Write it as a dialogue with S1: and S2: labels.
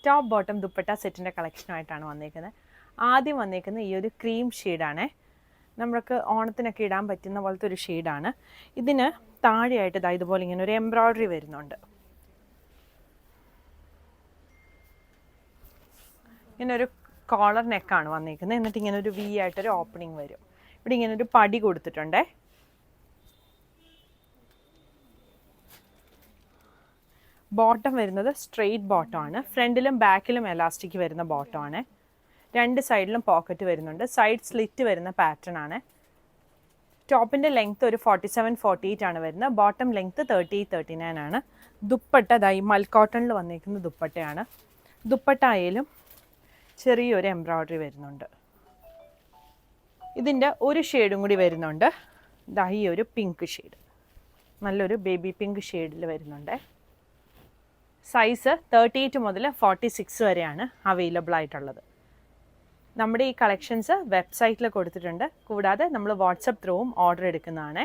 S1: Top bottom dupatta സെറ്റിൻ്റെ കളക്ഷനുമായിട്ടാണ് വന്നേക്കുന്നത്. ആദ്യം വന്നേക്കുന്നത് ഈ ഒരു ക്രീം ഷെയ്ഡാണ്. നമ്മൾക്ക് ഓണത്തിനൊക്കെ ഇടാൻ പറ്റുന്ന പോലത്തെ ഒരു ഷെയ്ഡാണ്. ഇതിന് താഴെയായിട്ട് ഇതുപോലെ ഇങ്ങനെ ഒരു എംബ്രോയ്ഡറി വരുന്നുണ്ട്. ഇങ്ങനെ ഒരു കോളർ നെക്കാണ് വന്നേക്കുന്നത്. എന്നിട്ട് ഇങ്ങനെ ഒരു വി ആയിട്ടൊരു ഓപ്പണിങ് വരും. ഇവിടെ ഇങ്ങനെ ഒരു പടി കൊടുത്തിട്ടുണ്ടേ. ബോട്ടം വരുന്നത് സ്ട്രെയിറ്റ് ബോട്ടമാണ്. ഫ്രണ്ടിലും ബാക്കിലും എലാസ്റ്റിക് വരുന്ന ബോട്ടമാണ്. രണ്ട് സൈഡിലും പോക്കറ്റ് വരുന്നുണ്ട്. സൈഡ് സ്ലിറ്റ് വരുന്ന പാറ്റേൺ ആണ്. ടോപ്പിൻ്റെ ലെങ്ത്ത് ഒരു 47-48 ആണ് വരുന്നത്. ബോട്ടം ലെങ്ത്ത് 38-39 ആണ്. ദുപ്പട്ട ഈ മൽക്കോട്ടണിൽ വന്നിരിക്കുന്ന ദുപ്പട്ടയാണ്. ദുപ്പട്ടയിലും ചെറിയൊരു എംബ്രോയ്ഡറി വരുന്നുണ്ട്. ഇതിൻ്റെ ഒരു ഷെയ്ഡും കൂടി വരുന്നുണ്ട്. ഈ ഒരു പിങ്ക് ഷെയ്ഡ്, നല്ലൊരു ബേബി പിങ്ക് ഷെയ്ഡിൽ വരുന്നുണ്ട്. സൈസ് 38 മുതൽ 46 വരെയാണ് അവൈലബിൾ ആയിട്ടുള്ളത്. നമ്മുടെ ഈ കളക്ഷൻസ് വെബ്സൈറ്റിൽ കൊടുത്തിട്ടുണ്ട്. കൂടാതെ നമ്മൾ വാട്സപ്പ് ത്രൂവും ഓർഡർ എടുക്കുന്നതാണ്.